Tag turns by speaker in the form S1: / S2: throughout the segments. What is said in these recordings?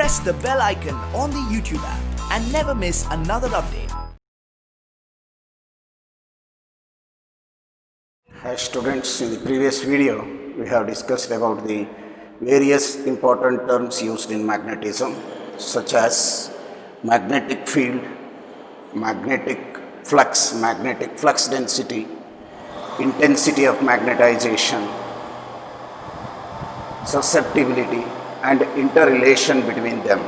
S1: press the bell icon on the YouTube app and never miss another update.
S2: Hi students, in the previous video we have discussed about the various important terms used in magnetism such as magnetic field, magnetic flux density, intensity of magnetization, susceptibility and interrelation between them.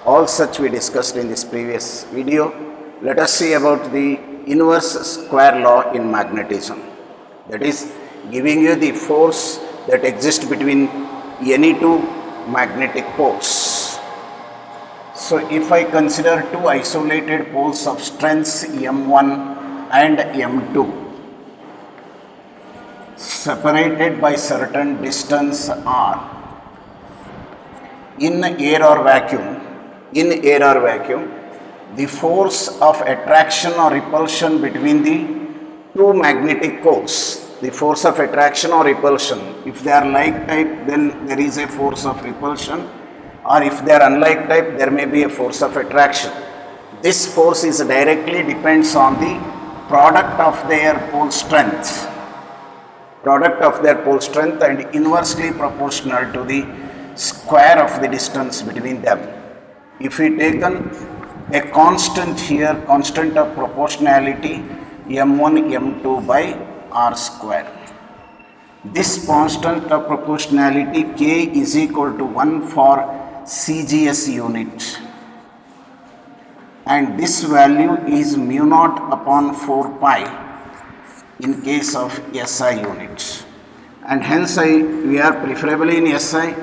S2: All such we discussed in this previous video. Let us see about the inverse square law in magnetism. That is giving you the force that exists between any two magnetic poles. So if I consider two isolated poles of strengths M1 and M2 separated by certain distance r in air or vacuum, the force of attraction or repulsion between the two magnetic poles, the force of attraction or repulsion, if they are like type then there is a force of repulsion, or if they are unlike type there may be a force of attraction. This force is directly depends on the product of their pole strength and inversely proportional to the square of the distance between them. If we taken a constant here, constant of proportionality M1 M2 by r square. This constant of proportionality K is equal to 1 for CGS unit, and this value is mu naught upon 4 pi in case of SI units, and hence we are preferably in SI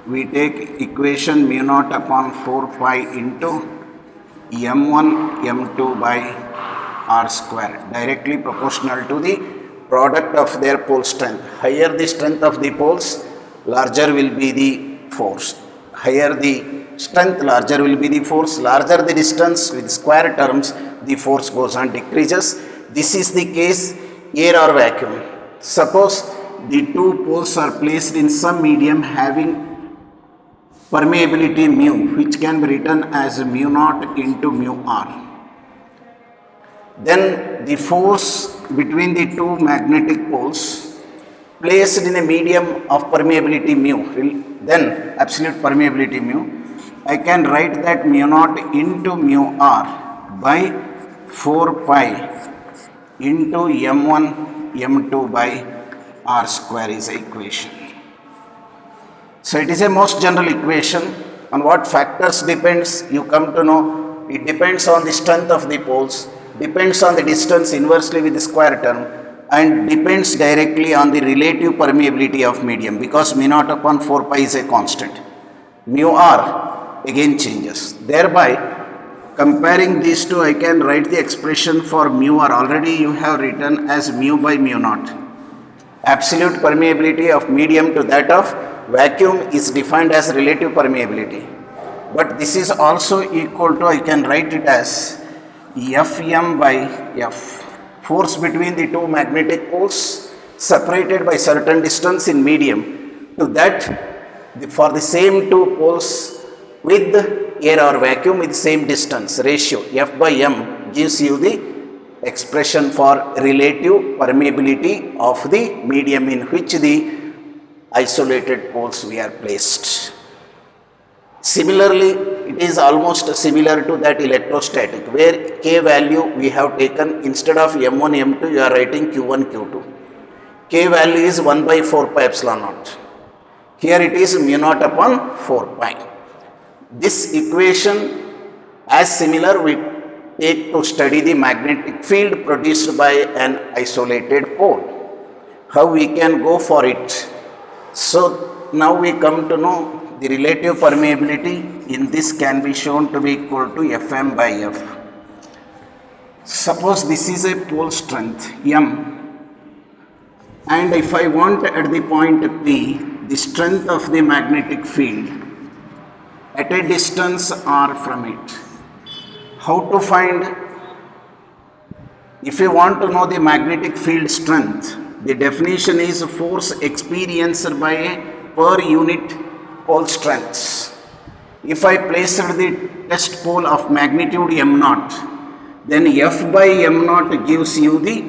S2: we take equation mu naught upon 4 pi into M1 M2 by r square, directly proportional to the product of their pole strength. Higher the strength of the poles, larger will be the force. Higher the strength, larger will be the force. Larger the distance with square terms, the force goes on decreases. This is the case air or vacuum. Suppose the two poles are placed in some medium having permeability mu, which can be written as mu naught into mu r. Then the force between the two magnetic poles placed in a medium of permeability mu, then absolute permeability mu, I can write that mu naught into mu r by 4 pi into M1 M2 by r square is the equation. So it is a most general equation. On what factors depends, you come to know. It depends on the strength of the poles, depends on the distance inversely with the square term, and depends directly on the relative permeability of medium, because mu naught upon 4 pi is a constant. Mu r again changes. Thereby comparing these two, I can write the expression for mu r. Already you have written as mu by mu naught. Absolute permeability of medium to that of vacuum is defined as relative permeability. But this is also equal to, I can write it as Fm by F. Force between the two magnetic poles separated by certain distance in medium, to that for the same two poles with air or vacuum with same distance ratio, F by M gives you the expression for relative permeability of the medium in which the isolated poles we are placed. Similarly, it is almost similar to that electrostatic, where K value we have taken, instead of M1 M2 you are writing Q1 Q2. K value is 1 by 4 pi epsilon naught. Here it is mu naught upon 4 pi. This equation as similar we take to study the magnetic field produced by an isolated pole. How we can go for it? So now we come to know the relative permeability in this can be shown to be equal to Fm by F. Suppose this is a pole strength M, and if I want at the point P the strength of the magnetic field at a distance r from it, how to find? If you want to know the magnetic field strength, the definition is force experienced by a per unit pole strengths. If I placed the test pole of magnitude m naught, then F by m naught gives you the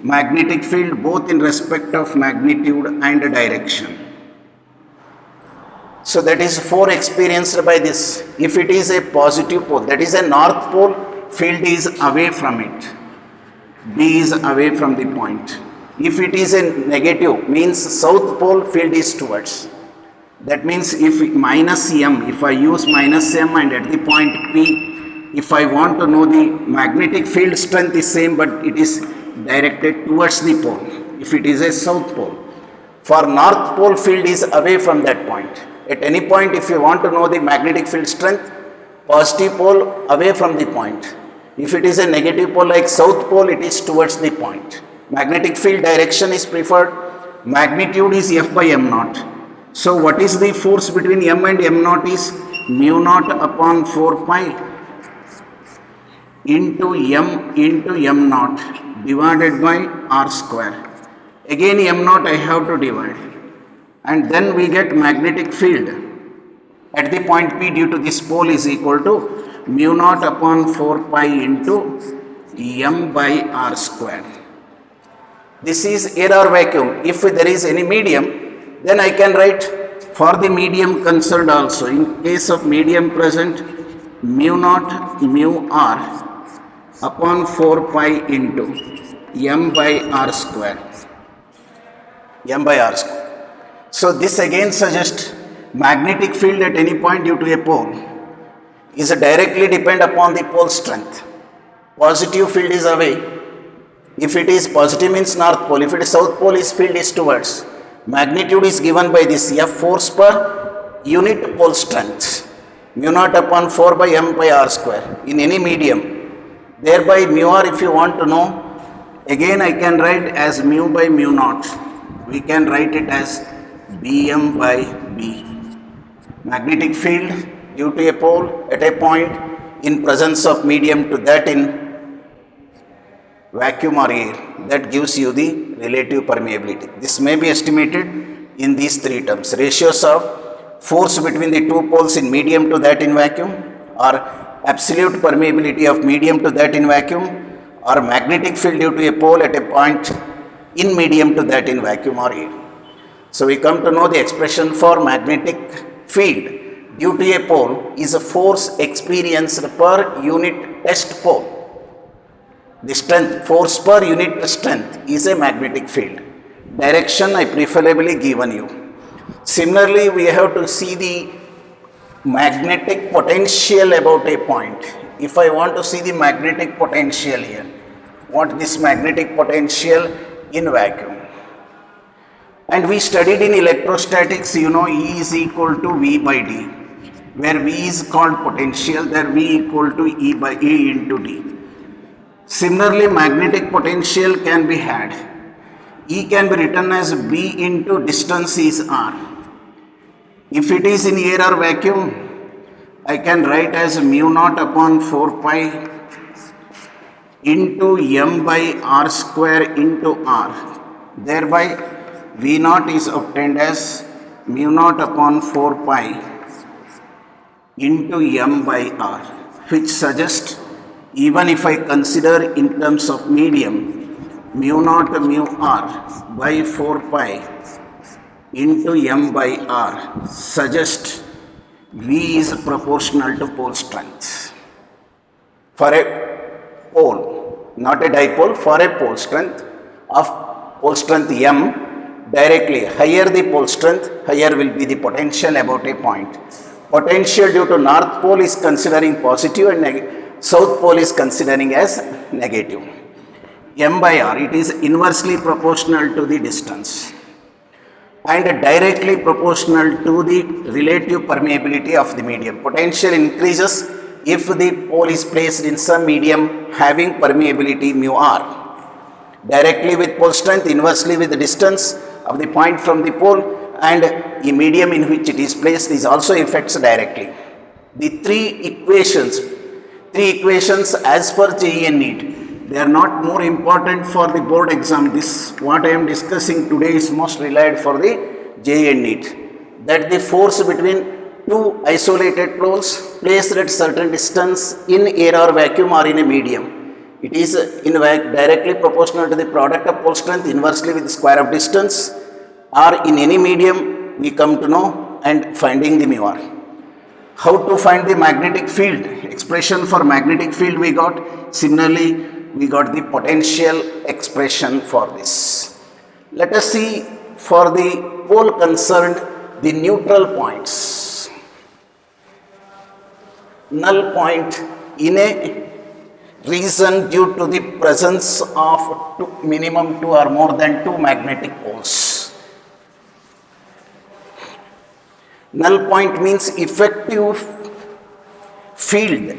S2: magnetic field both in respect of magnitude and direction. So that is 4 experienced by this. If it is a positive pole, that is a north pole, field is away from it. B is away from the point. If it is a negative, means south pole, field is towards. That means if minus m, if I use minus m and at the point P, if I want to know the magnetic field strength is same, but it is directed towards the pole, if it is a south pole. For north pole, field is away from that point. At any point, if you want to know the magnetic field strength, positive pole away from the point. If it is a negative pole like south pole, it is towards the point. Magnetic field direction is preferred. Magnitude is F by m naught. So what is the force between m and m naught is mu naught upon 4 pi into m naught divided by r square. Again m naught I have to divide. And then we get magnetic field at the point P due to this pole is equal to mu naught upon 4 pi into m by r square. This is air or vacuum. If there is any medium, then I can write for the medium concerned also. In case of medium present, mu naught mu r upon 4 pi into m by r square. M by r square. So this again suggests magnetic field at any point due to a pole is directly depend upon the pole strength. Positive field is away. If it is positive means north pole. If it is south pole, its field is towards. Magnitude is given by this F force per unit pole strength. Mu naught upon 4 by m by r square in any medium. Thereby mu r, if you want to know, again I can write as mu by mu naught. We can write it as Bm by B. Magnetic field due to a pole at a point in presence of medium to that in vacuum or air, that gives you the relative permeability. This may be estimated in these 3 terms. Ratios of force between the 2 poles in medium to that in vacuum, or absolute permeability of medium to that in vacuum, or magnetic field due to a pole at a point in medium to that in vacuum or air. So we come to know the expression for magnetic field due to a pole is a force experienced per unit test pole. The strength, force per unit strength is a magnetic field. Direction I preferably given you. Similarly, we have to see the magnetic potential about a point. If I want to see the magnetic potential here, what this magnetic potential in vacuum. And we studied in electrostatics, you know, E is equal to V by D, where V is called potential, there V equal to E by E into D. Similarly, magnetic potential can be had. E can be written as B into distance is R. If it is in air or vacuum, I can write as mu naught upon 4 pi into m by r square into r. Thereby, V naught is obtained as mu naught upon 4 pi into m by r, which suggests even if I consider in terms of medium, mu naught mu r by 4 pi into m by r suggests V is proportional to pole strength. For a pole, not a dipole, for a pole strength of pole strength m, directly higher the pole strength, higher will be the potential about a point. Potential due to north pole is considering positive and south pole is considering as negative. M by r, it is inversely proportional to the distance and directly proportional to the relative permeability of the medium. Potential increases if the pole is placed in some medium having permeability mu r. Directly with pole strength, inversely with the distance of the point from the pole, and the medium in which it is placed is also affects directly. The three equations as per JEE NEET, they are not more important for the board exam. This what I am discussing today is most relied for the JEE NEET. That the force between two isolated poles placed at certain distance in air or vacuum or in a medium. It is directly proportional to the product of pole strength inversely with the square of distance, or in any medium we come to know and finding the mu r. How to find the magnetic field? Expression for magnetic field we got. Similarly, we got the potential expression for this. Let us see for the pole concerned the neutral points. Null point in a region due to the presence of minimum two or more than two magnetic poles. Null point means effective field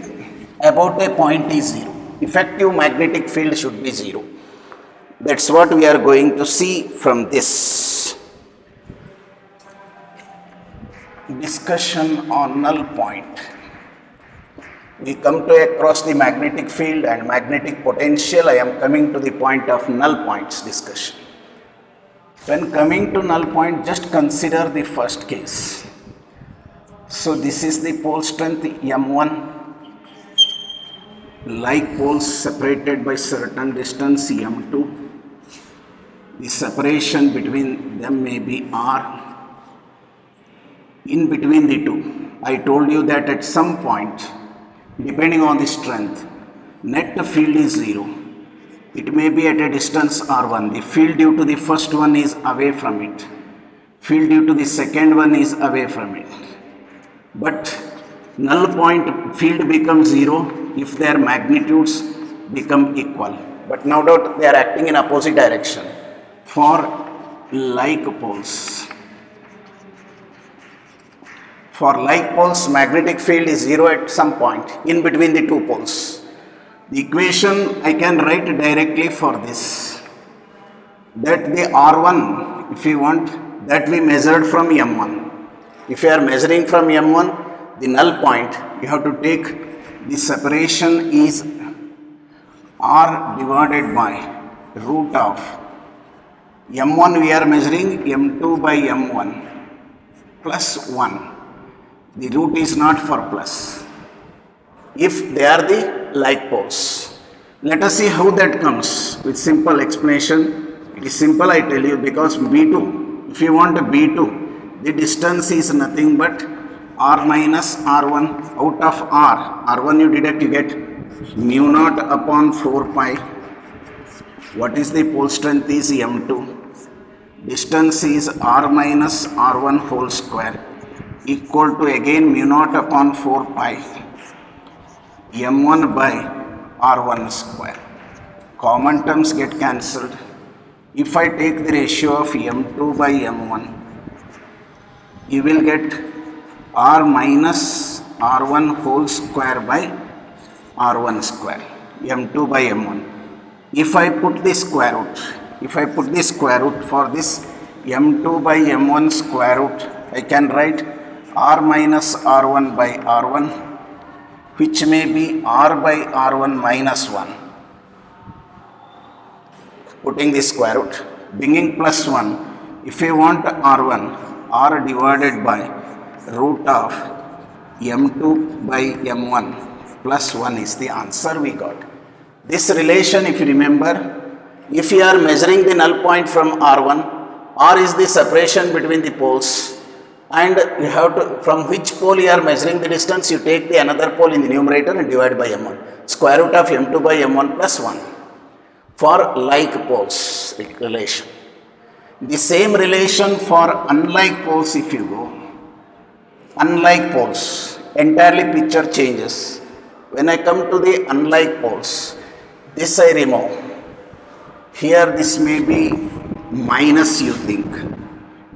S2: about a point is zero. Effective magnetic field should be zero. That's what we are going to see from this discussion on null point. We come to across the magnetic field and magnetic potential. I am coming to the point of null points discussion. When coming to null point, just consider the first case. So this is the pole strength M1, like poles separated by certain distance M2. The separation between them may be R. In between the two, I told you that at some point, depending on the strength, net field is zero. It may be at a distance R1. The field due to the first one is away from it. Field due to the second one is away from it. But null point field becomes zero if their magnitudes become equal. But no doubt they are acting in opposite direction for like poles. For like poles, magnetic field is zero at some point in between the two poles. The equation I can write directly for this. That the R1, if you want, that we measured from M1. If you are measuring from M1, the null point, you have to take the separation is R divided by root of M1 we are measuring M2 by M1 plus 1. The root is not for plus. If they are the like poles. Let us see how that comes with simple explanation. It is simple, I tell you, because B2, if you want a B2, the distance is nothing but R minus R1 out of R. R1 you deduct, you get mu naught upon 4 pi. What is the pole strength is M2. Distance is R minus R1 whole square equal to again mu naught upon 4 pi M1 by R1 square. Common terms get cancelled. If I take the ratio of M2 by M1, you will get R minus R1 whole square by R1 square, M2 by M1. If I put the square root, for this M2 by M1 square root, I can write R minus R1 by R1, which may be R by R1 minus 1. Putting the square root, bringing plus 1. If you want R1, R divided by root of M2 by M1 plus 1 is the answer we got. This relation, if you remember, if you are measuring the null point from R1, R is the separation between the poles, and you have to, from which pole you are measuring the distance, you take the another pole in the numerator and divide by M1. Square root of M2 by M1 plus 1 for like poles relation. The same relation for unlike poles if you go. Unlike poles, entirely picture changes. When I come to the unlike poles, this I remove. Here this may be minus, you think.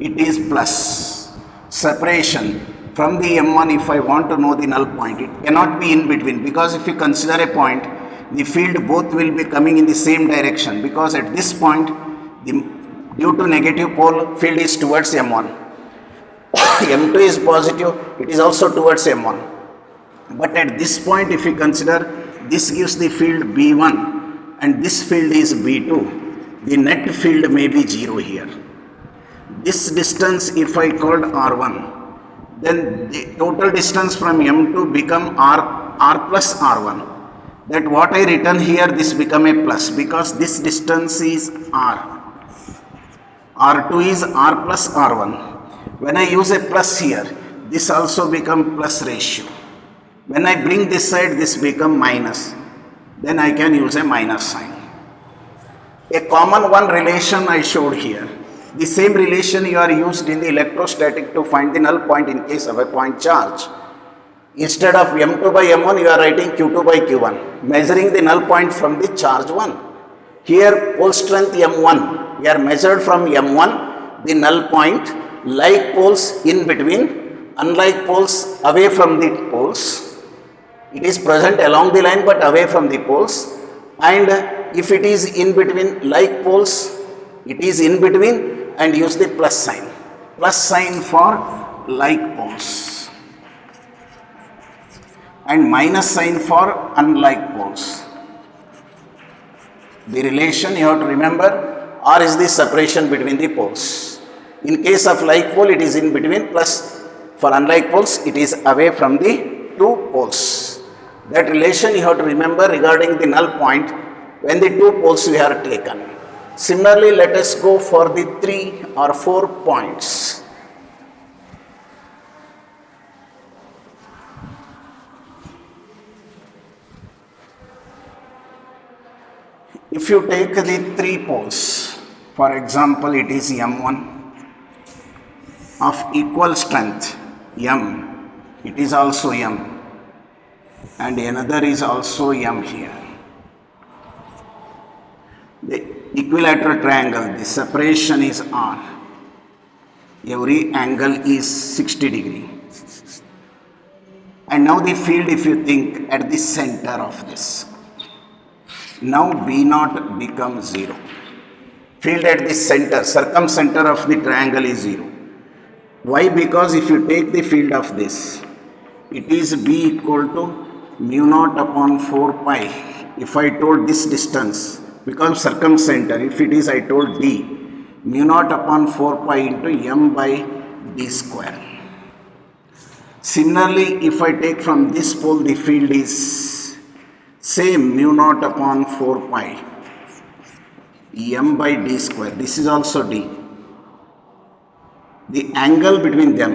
S2: It is plus. Separation from the M1, if I want to know the null point, it cannot be in between, because if you consider a point, the field both will be coming in the same direction, because at this point, due to negative pole, field is towards M1. M2 is positive, it is also towards M1. But at this point, if you consider, this gives the field B1 and this field is B2, the net field may be 0 here. This distance, if I called R1, then the total distance from M2 become R plus R1. That what I written here, this become a plus because this distance is R. R2 is R plus R1. When I use a plus here, this also become plus ratio. When I bring this side, this become minus. Then I can use a minus sign. A common one relation I showed here. The same relation you are used in the electrostatic to find the null point in case of a point charge. Instead of M2 by M1, you are writing Q2 by Q1, measuring the null point from the charge 1. Here, pole strength M1, we are measured from M1, the null point, like poles in between, unlike poles away from the poles. It is present along the line but away from the poles. And if it is in between like poles, it is in between, and use the plus sign. Plus sign for like poles and minus sign for unlike poles. The relation you have to remember, R is the separation between the poles. In case of like pole, it is in between, plus for unlike poles, it is away from the two poles. That relation you have to remember regarding the null point when the two poles we are taken. Similarly, let us go for the 3 or 4 points. If you take the 3 poles, for example, it is M1 of equal strength, M, it is also M, and another is also M here. The equilateral triangle, the separation is R. Every angle is 60 degree. And now the field, if you think at the center of this. Now B0 becomes 0. Field at the center, circumcenter of the triangle is 0. Why? Because if you take the field of this, it is B equal to mu naught upon 4 pi. If I told this distance becomes circumcenter, if it is I told D, mu naught upon 4 pi into M by D square. Similarly, if I take from this pole, the field is same mu naught upon 4 pi M by D square. This is also D. The angle between them,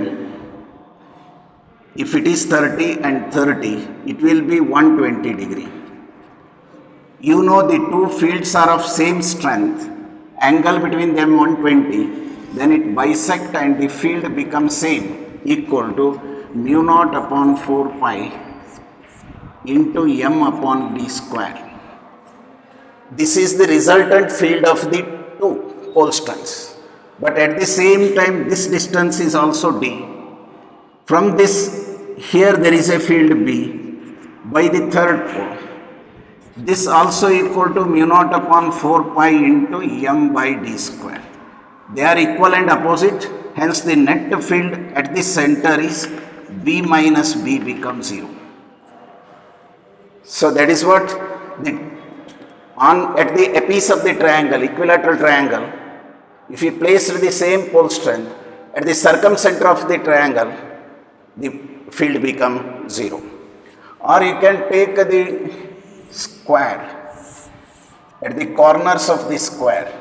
S2: if it is 30 and 30, it will be 120 degree. You know the two fields are of same strength, angle between them 120, then it bisect and the field becomes same, equal to mu naught upon 4 pi into M upon D square. This is the resultant field of the two pole strengths. But at the same time, this distance is also D. From this, here there is a field B by the third pole. This also equal to mu naught upon 4 pi into M by D square. They are equal and opposite, hence the net field at the center is B minus B becomes 0. So that is what at the apiece of the triangle, equilateral triangle, if you place the same pole strength, at the circumcenter of the triangle, the field becomes 0. Or you can take the square, at the corners of the square,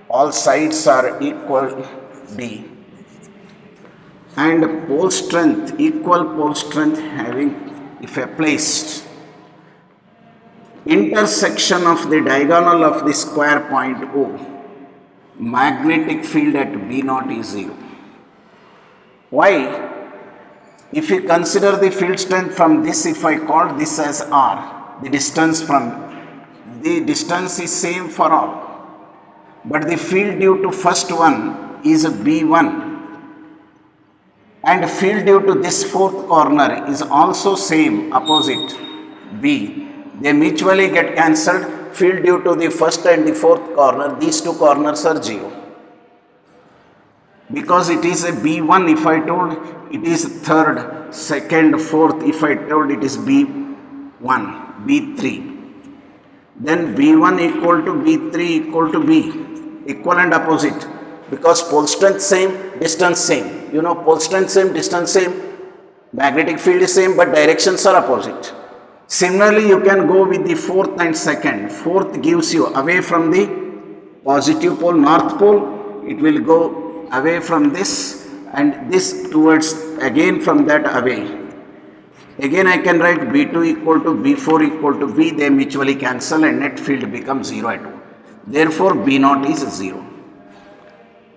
S2: all sides are equal D, and pole strength, equal pole strength having, if I placed, intersection of the diagonal of the square point O, magnetic field at B0 is 0. Why? If you consider the field strength from this, if I call this as R, the distance is same for all. But the field due to first one is B1. And field due to this fourth corner is also same, opposite, B. They mutually get cancelled. Field due to the first and the fourth corner, these two corners are 0. Because it is a B1, if I told it is third, second, fourth, if I told it is B1, B3. Then B1 equal to B3 equal to B, equal and opposite. Because pole strength same, distance same. You know, pole strength same, distance same, magnetic field is same, but directions are opposite. Similarly, you can go with the fourth and second. Fourth gives you away from the positive pole, north pole, it will go away from this and this towards again from that away. Again I can write B2 equal to B4 equal to B, they mutually cancel and net field becomes 0 at 2. Therefore, B0 is 0.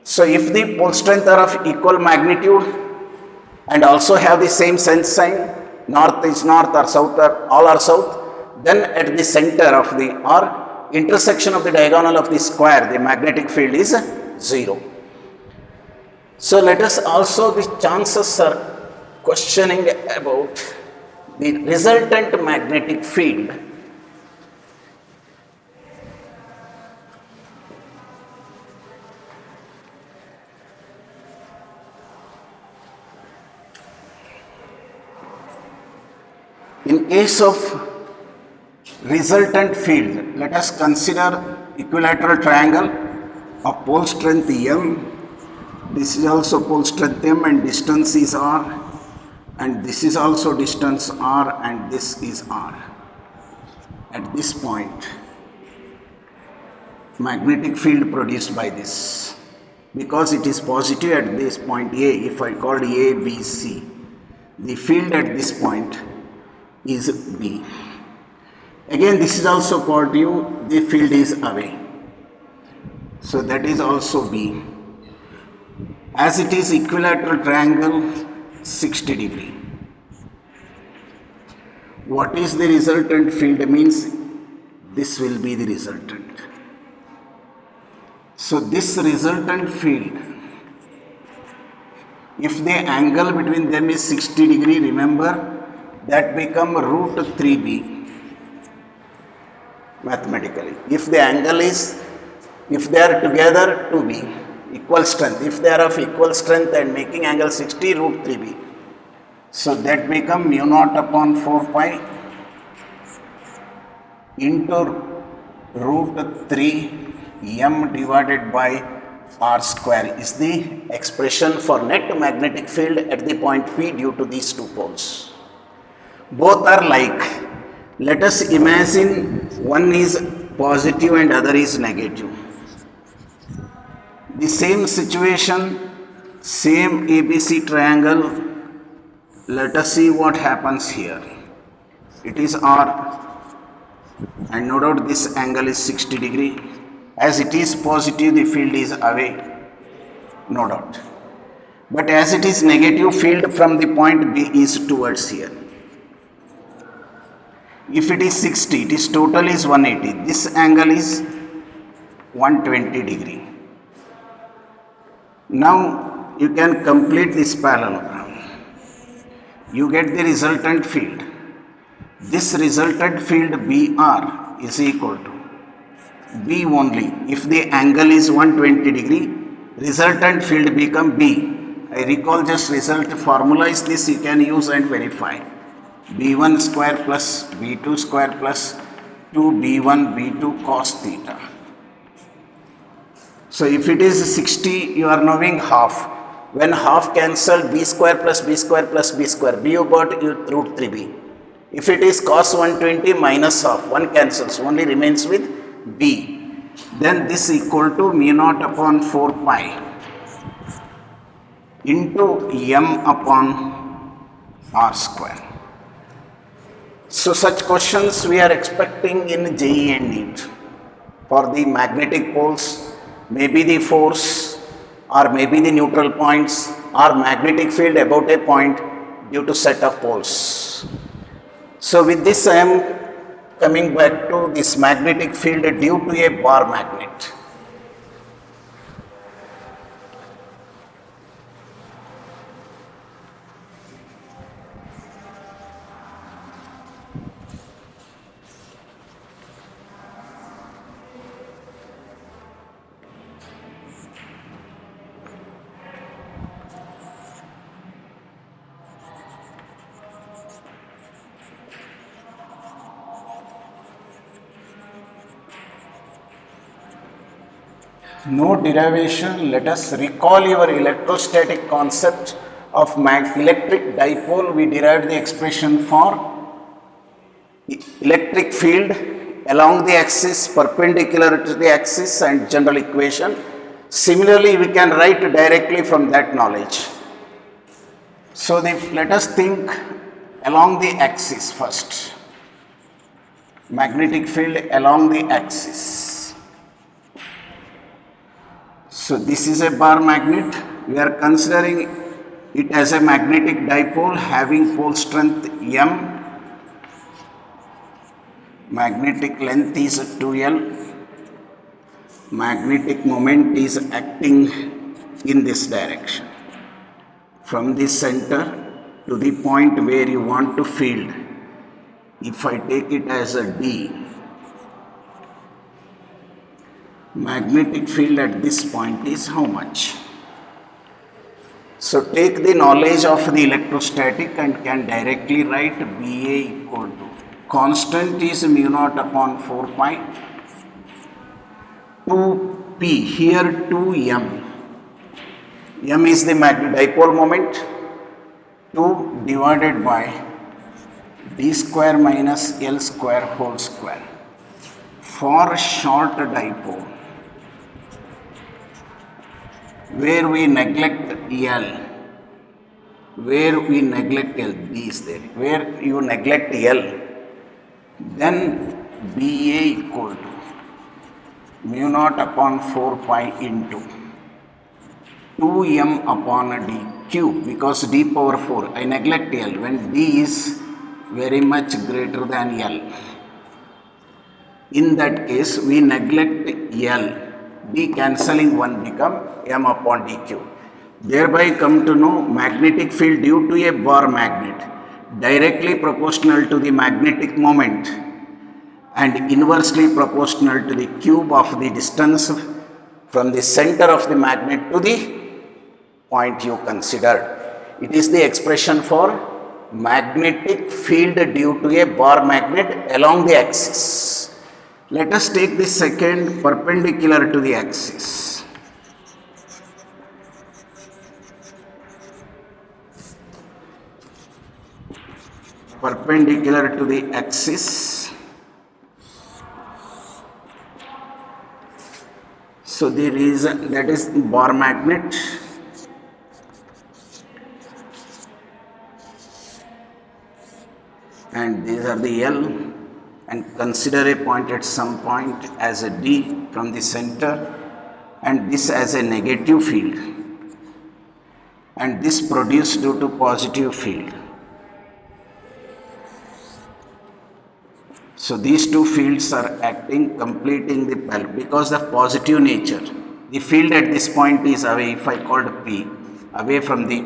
S2: So, if the pole strength are of equal magnitude and also have the same sense sign, north is north or south or all are south, then at the center of the or intersection of the diagonal of the square, the magnetic field is 0. So, let us also, the chances are questioning about the resultant magnetic field. In case of resultant field, let us consider equilateral triangle of pole strength M. This is also pole strength M and distance is R, and this is also distance R and this is R. At this point, magnetic field produced by this, because it is positive at this point A, if I called A, B, C, the field at this point is B. Again, this is also positive, the field is away. So that is also B. As it is equilateral triangle 60 degree. What is the resultant field means? This will be the resultant. So this resultant field, if the angle between them is 60 degree, remember that become root 3b mathematically. If the angle is, if they are together 2b, equal strength, if they are of equal strength and making angle 60, root 3b. So that become mu naught upon 4 pi into root 3 m divided by r square is the expression for net magnetic field at the point P due to these two poles. Both are like. Let us imagine one is positive and other is negative. The same situation, same ABC triangle. Let us see what happens here. It is R and no doubt this angle is 60 degree. As it is positive, the field is away, no doubt. But as it is negative, field from the point B is towards here. If it is 60, it is total is 180. This angle is 120 degree. Now you can complete this parallelogram. You get the resultant field. This resultant field BR is equal to B only. If the angle is 120 degree, resultant field become B. I recall just result formula is this, you can use and verify. B1 square plus B2 square plus 2B1 B2 cos theta. So if it is 60, you are knowing half. When half cancel, B square plus B square plus B square, B about root 3B. If it is cos 120 minus half, 1 cancels, only remains with B. Then this equal to mu naught upon 4 pi into m upon r square. So such questions we are expecting in JEE and NEET for the magnetic poles, maybe the force or maybe the neutral points or magnetic field about a point due to set of poles. So with this I am coming back to this magnetic field due to a bar magnet. No derivation. Let us recall your electrostatic concept of electric dipole. We derived the expression for electric field along the axis, perpendicular to the axis, and general equation. Similarly, we can write directly from that knowledge. So let us think along the axis first. Magnetic field along the axis. So this is a bar magnet. We are considering it as a magnetic dipole having pole strength M. Magnetic length is 2L. Magnetic moment is acting in this direction. From the center to the point where you want to field. If I take it as a D, magnetic field at this point is how much? So take the knowledge of the electrostatic and can directly write BA equal to constant is mu naught upon 4 pi 2p, here 2m. M is the dipole moment, 2 divided by d square minus L square whole square. For short dipole, where we neglect L, where we neglect L, D is there, where you neglect L, then BA equal to mu naught upon 4 pi into 2m upon d cube, because d power 4, I neglect L when d is very much greater than L. In that case, we neglect L, d cancelling 1 become m upon d cube. Thereby come to know magnetic field due to a bar magnet directly proportional to the magnetic moment and inversely proportional to the cube of the distance from the center of the magnet to the point you considered. It is the expression for magnetic field due to a bar magnet along the axis. Let us take the second perpendicular to the axis. Perpendicular to the axis. So there is that is bar magnet. And these are the L, and consider a point at some point as a D from the center, and this as a negative field, and this produced due to positive field. So these two fields are acting, completing the because of positive nature. The field at this point is away, if I called P, away from the,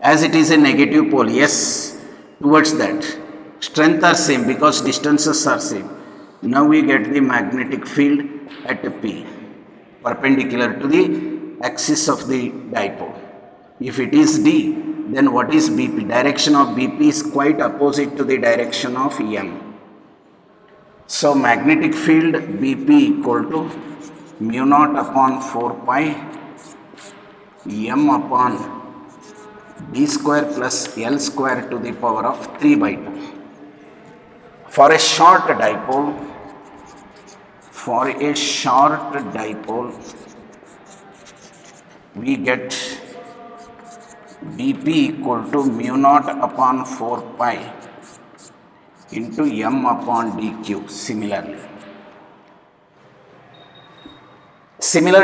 S2: as it is a negative pole, yes, towards that. Strength are same because distances are same. Now we get the magnetic field at P, perpendicular to the axis of the dipole. If it is D, then what is BP? Direction of BP is quite opposite to the direction of M. So magnetic field BP equal to mu naught upon 4 pi M upon D square plus L square to the power of 3 by 2. For a short dipole, we get BP equal to mu naught upon 4 pi into M upon D cube. Similar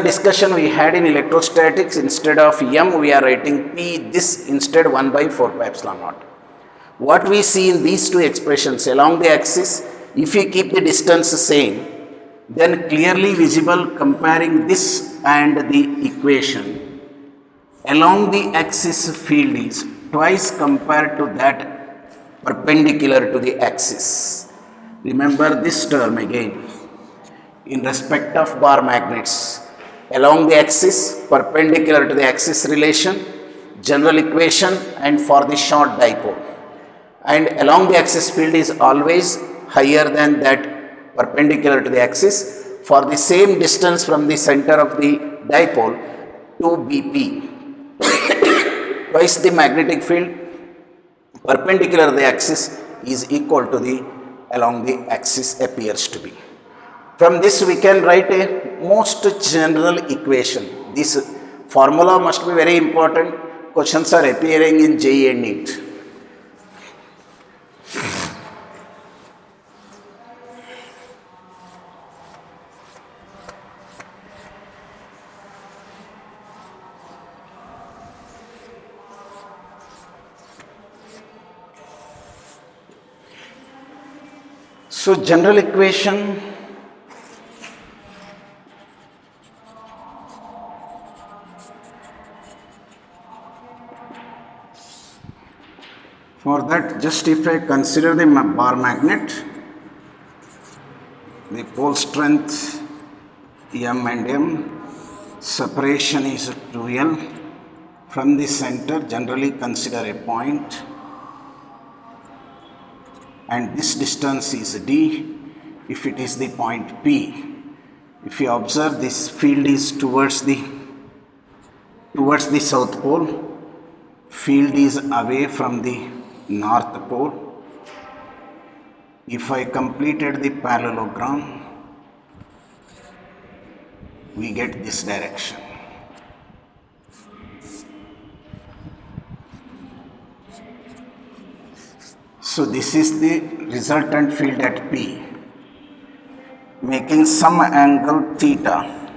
S2: discussion we had in electrostatics. Instead of M, we are writing P, this instead 1 by 4 pi epsilon naught. What we see in these two expressions along the axis, if we keep the distance same, then clearly visible comparing this and the equation. Along the axis field is twice compared to that perpendicular to the axis. Remember this term again. In respect of bar magnets, along the axis, perpendicular to the axis relation, general equation, and for the short dipole. And along the axis field is always higher than that perpendicular to the axis. for the same distance from the center of the dipole, 2bp, twice the magnetic field perpendicular to the axis is equal to the along the axis appears to be. From this we can write a most general equation. This formula must be very important. Questions are appearing in JEE and NEET. So general equation for that, just if I consider the bar magnet, the pole strength M and M, separation is 2L from the center, generally consider a point, and this distance is D if it is the point P. If you observe, this field is towards the south pole, field is away from the north pole. If I completed the parallelogram, we get this direction. So this is the resultant field at P, making some angle theta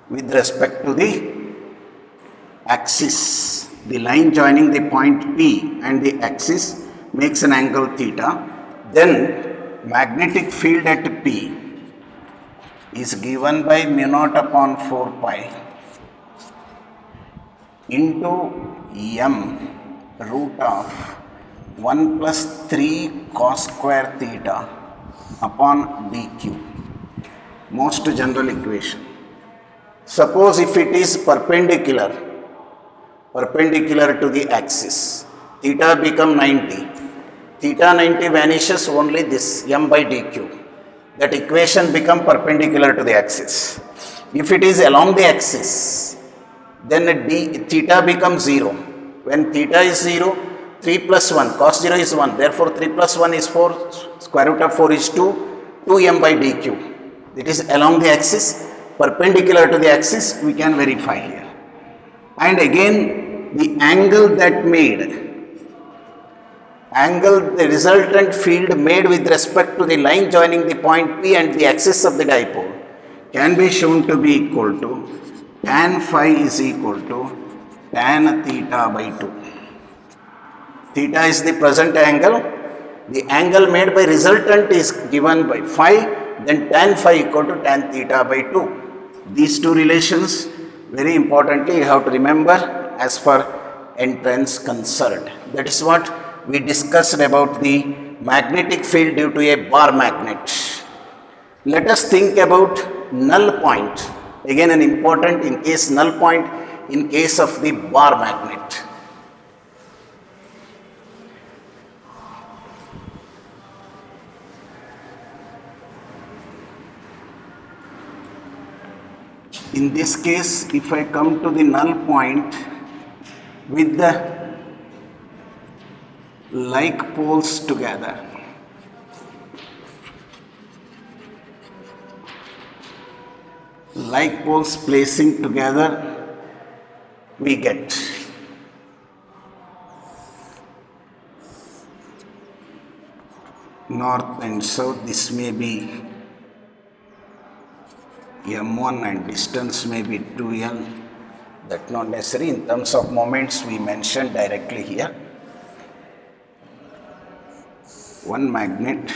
S2: with respect to the axis. The line joining the point P and the axis makes an angle theta. Then magnetic field at P is given by mu naught upon 4 pi into M root of 1 plus 3 cos square theta upon dq. Most general equation. Suppose if it is perpendicular to the axis, theta become 90. Theta 90 vanishes, only this m by dq. That equation become perpendicular to the axis. If it is along the axis, then theta becomes 0. When theta is 0, 3 plus 1, cos 0 is 1, therefore 3 plus 1 is 4, square root of 4 is 2, 2m by dq. It is along the axis, perpendicular to the axis, we can verify here. And again, the angle that the resultant field made with respect to the line joining the point P and the axis of the dipole can be shown to be equal to tan phi is equal to tan theta by 2. Theta is the present angle. The angle made by resultant is given by phi, then tan phi equal to tan theta by 2. These two relations, very importantly, you have to remember as per entrance concerned. That is what we discussed about the magnetic field due to a bar magnet. Let us think about null point. Again, an important in case null point in case of the bar magnet. In this case, if I come to the null point with the like poles together, like poles placing together, we get north and south. This may be m1 and distance may be 2l. That not necessary. In terms of moments, we mentioned directly here. One magnet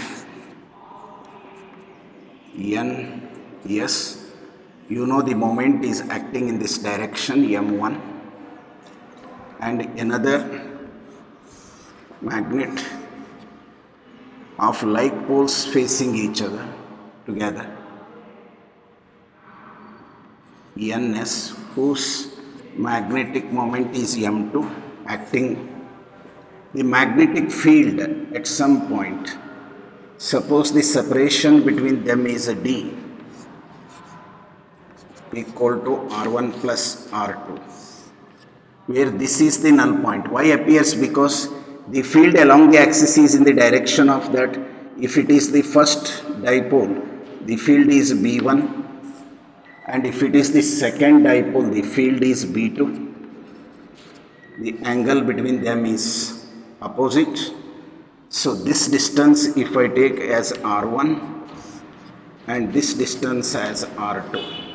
S2: N, yes, you know the moment is acting in this direction m1, and another magnet of like poles facing each other together, Ns, whose magnetic moment is m2 acting. The magnetic field at some point, suppose the separation between them is a d, equal to R1 plus R2, where this is the null point. Why appears? Because the field along the axis is in the direction of that. If it is the first dipole, the field is B1, and if it is the second dipole, the field is B2. The angle between them is opposite. So this distance, if I take as R1 and this distance as R2,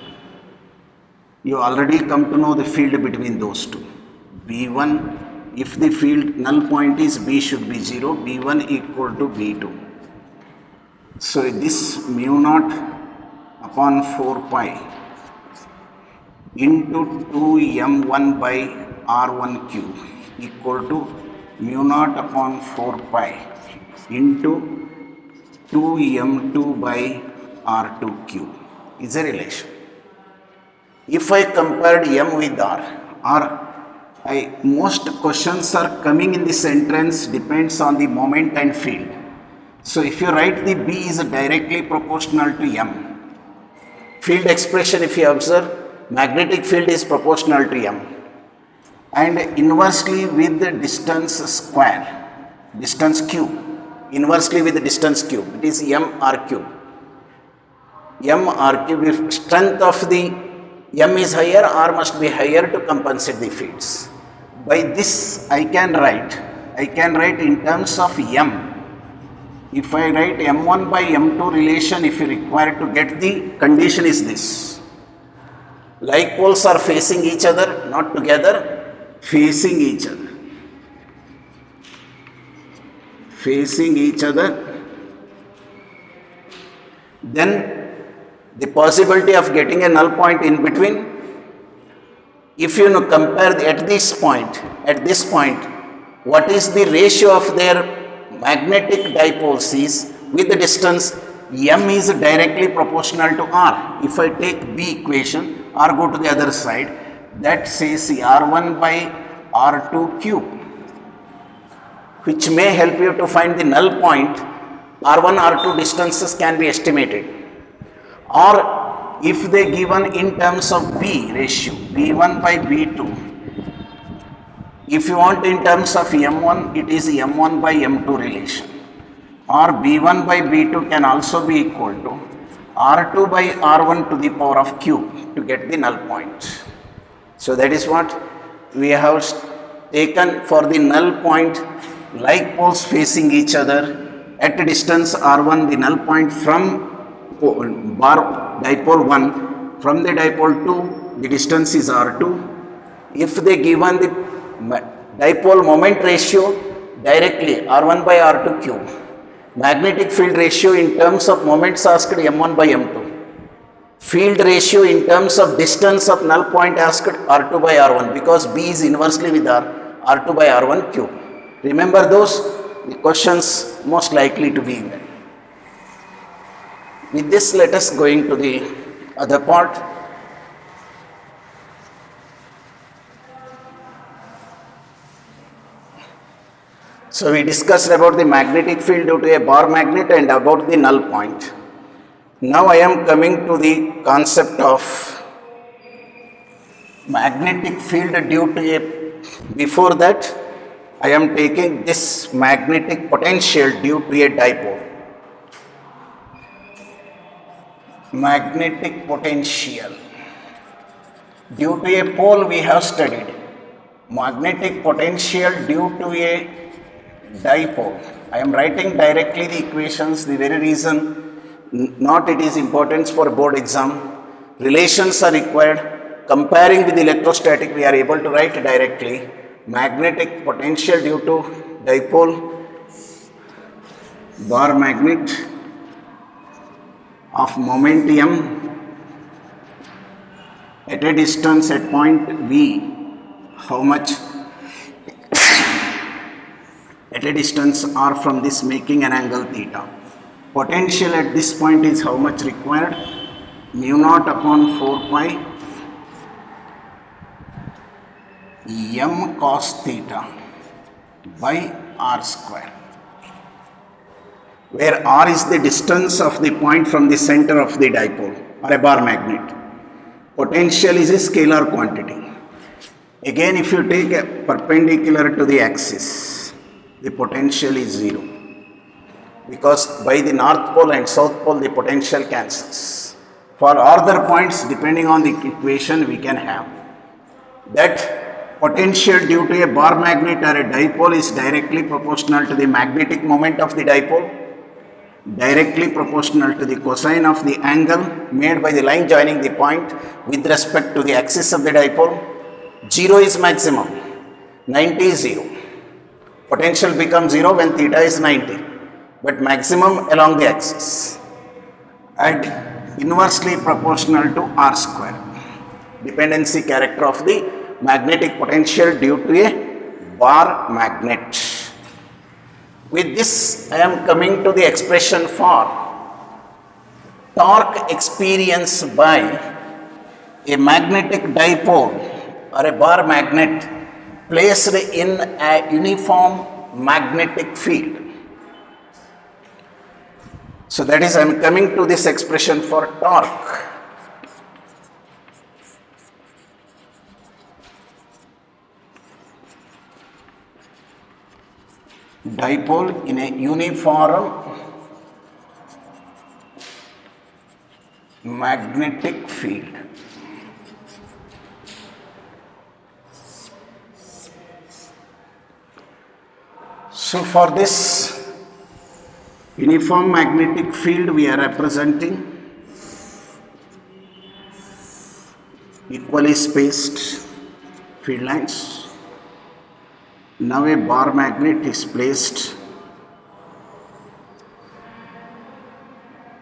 S2: you already come to know the field between those two. B1, if the field null point is B should be 0, B1 equal to B2. So this mu naught upon 4 pi into 2m1 by R1 cube equal to mu naught upon 4 pi into 2m2 by R2 cube is a relation. If I compared m with R, most questions are coming in this entrance depends on the moment and field. So if you write the B is directly proportional to m, field expression if you observe, magnetic field is proportional to m, and inversely with the distance square, distance cube, inversely with the distance cube, it is m r cube. M r cube, if strength of the m is higher, r must be higher to compensate the fields. By this I can write in terms of m. If I write m1 by m2 relation, if you require to get the condition is this. Like poles are facing each other, not together, facing each other. Facing each other. Then the possibility of getting a null point in between. If you compare at this point, what is the ratio of their magnetic dipoles is with the distance m is directly proportional to r. If I take B equation, r go to the other side, that says r1 by r2 cube, which may help you to find the null point. R1, R2 distances can be estimated. Or if they given in terms of B ratio, B1 by B2, if you want in terms of M1, it is M1 by M2 relation. Or B1 by B2 can also be equal to R2 by R1 to the power of cube to get the null point. So that is what we have taken for the null point, like poles facing each other at a distance R1, the null point from dipole 1, from the dipole 2, the distance is R2. If they given the dipole moment ratio directly R1 by R2 cube, magnetic field ratio in terms of moments asked M1 by M2, field ratio in terms of distance of null point asked R2 by R1, because B is inversely with R2 by R1 cube. Remember those? The questions most likely to be in that. With this, let us going to the other part. So we discussed about the magnetic field due to a bar magnet and about the null point. Now I am coming to the concept of magnetic field due to a, before that I am taking this magnetic potential due to a dipole. Magnetic potential due to a pole we have studied. Magnetic potential due to a dipole. I am writing directly the equations, the very reason not it is importance for board exam. Relations are required. Comparing with electrostatic, we are able to write directly. Magnetic potential due to dipole, bar magnet of moment m at a distance at point V, how much at a distance r from this, making an angle theta. Potential at this point is how much required? Mu naught upon 4 pi m cos theta by r square, where r is the distance of the point from the center of the dipole or a bar magnet. Potential is a scalar quantity. Again, if you take a perpendicular to the axis, the potential is 0. Because by the north pole and south pole, the potential cancels. For other points, depending on the equation, we can have that potential due to a bar magnet or a dipole is directly proportional to the magnetic moment of the dipole, directly proportional to the cosine of the angle made by the line joining the point with respect to the axis of the dipole. 0 is maximum, 90 is 0. Potential becomes 0 when theta is 90, but maximum along the axis, and inversely proportional to r square, dependency character of the magnetic potential due to a bar magnet. With this, I am coming to the expression for torque experienced by a magnetic dipole or a bar magnet placed in a uniform magnetic field. So that is, I am coming to this expression for torque. Dipole in a uniform magnetic field. So for this uniform magnetic field, we are representing equally spaced field lines. Now a bar magnet is placed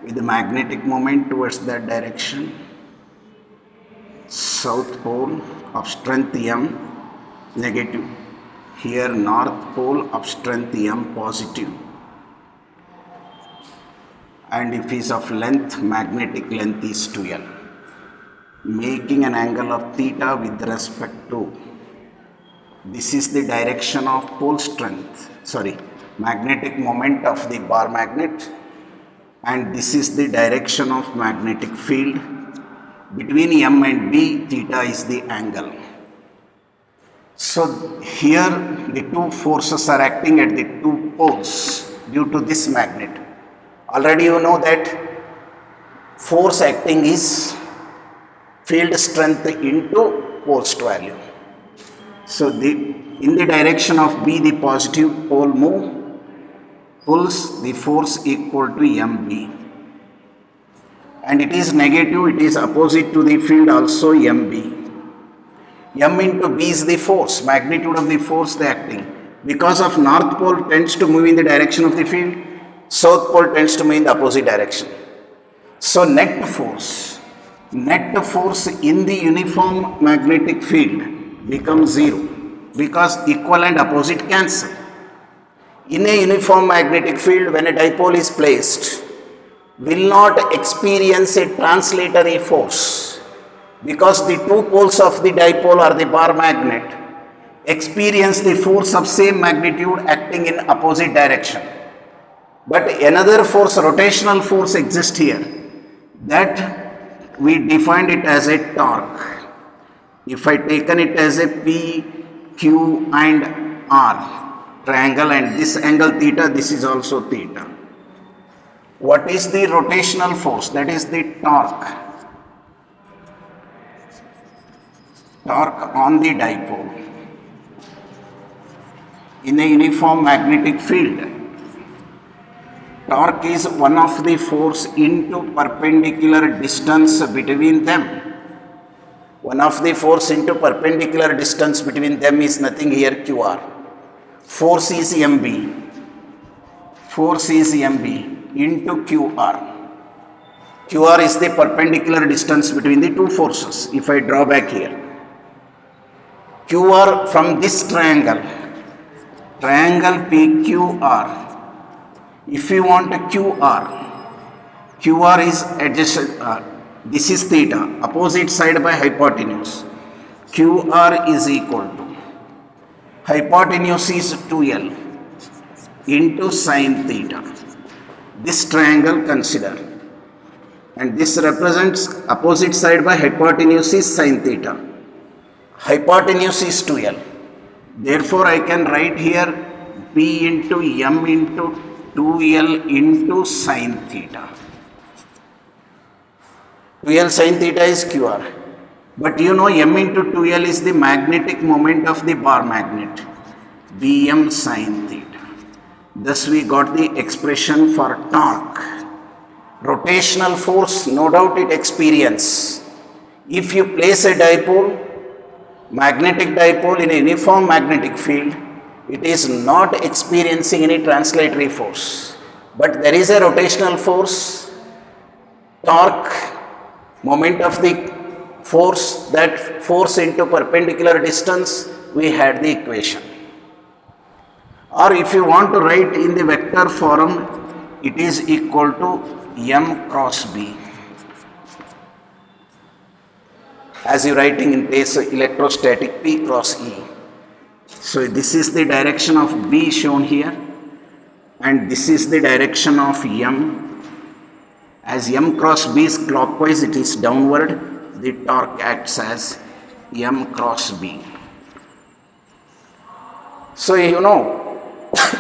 S2: with the magnetic moment towards that direction. South pole of strength M negative. Here north pole of strength M positive. And if is of length, magnetic length is 2L. Making an angle of theta with respect to, this is the direction of pole strength, magnetic moment of the bar magnet, and this is the direction of magnetic field. Between M and B, theta is the angle. So here the two forces are acting at the two poles due to this magnet. Already you know that force acting is field strength into forced value. So in the direction of B, the positive pole pulls the force equal to MB. And it is negative, it is opposite to the field also MB. M into B is the force, magnitude of the force they acting. Because of north pole tends to move in the direction of the field, south pole tends to move in the opposite direction. So net force in the uniform magnetic field becomes 0 because equal and opposite cancel. In a uniform magnetic field, when a dipole is placed, will not experience a translatory force, because the two poles of the dipole or the bar magnet experience the force of same magnitude acting in opposite direction. But another force, rotational force, exists here, that we defined it as a torque. If I taken it as a P, Q and R triangle, and this angle theta, this is also theta. What is the rotational force? That is the torque. Torque on the dipole in a uniform magnetic field. Torque is one of the force into perpendicular distance between them. One of the force into perpendicular distance between them is nothing here, QR. Force is MB. Force is MB into QR. QR is the perpendicular distance between the two forces. If I draw back here, QR from this triangle PQR. If you want a QR is adjacent, this is theta, opposite side by hypotenuse. QR is equal to, hypotenuse is 2L into sine theta. This triangle consider. and this represents opposite side by hypotenuse is sin theta. Hypotenuse is 2L. Therefore, I can write here P into M into 2L into sin theta. 2L sin theta is QR. But you know M into 2L is the magnetic moment of the bar magnet. Bm sin theta. Thus we got the expression for torque. Rotational force, no doubt it experience. If you place a dipole, magnetic dipole in a uniform magnetic field, it is not experiencing any translatory force. But there is a rotational force, torque, moment of the force, that force into perpendicular distance, we had the equation. Or if you want to write in the vector form, it is equal to M cross B. As you writing in case electrostatic P cross E. So this is the direction of B shown here, and this is the direction of M. As M cross B is clockwise, it is downward, the torque acts as M cross B. So you know,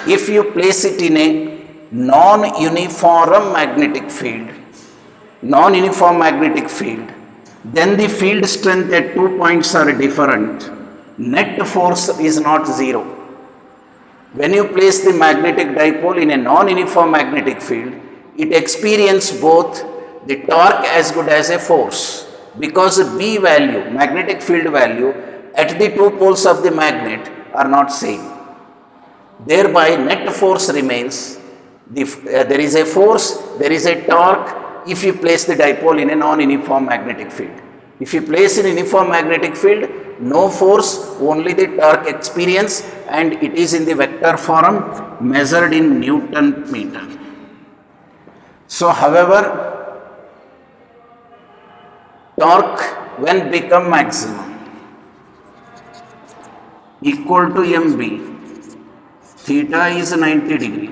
S2: if you place it in a non-uniform magnetic field, then the field strength at 2 points are different. Net force is not zero. When you place the magnetic dipole in a non-uniform magnetic field, it experiences both the torque as good as a force, because B value, magnetic field value at the two poles of the magnet are not same. Thereby net force remains. There is a force, there is a torque if you place the dipole in a non-uniform magnetic field. If you place in a uniform magnetic field, no force, only the torque experience, and it is in the vector form measured in Newton meter. So however, torque when become maximum equal to MB, theta is 90 degree.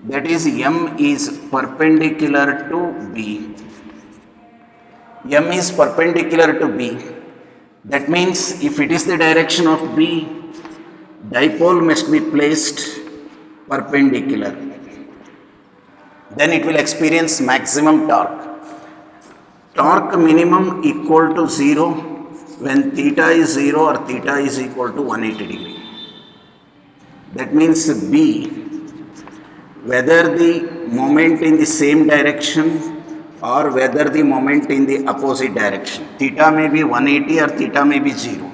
S2: That is, M is perpendicular to B. M is perpendicular to B. That means if it is the direction of B, dipole must be placed perpendicular. Then it will experience maximum torque. Torque minimum equal to 0 when theta is 0 or theta is equal to 180 degree. That means B, whether the moment in the same direction or whether the moment in the opposite direction, theta may be 180 or theta may be 0.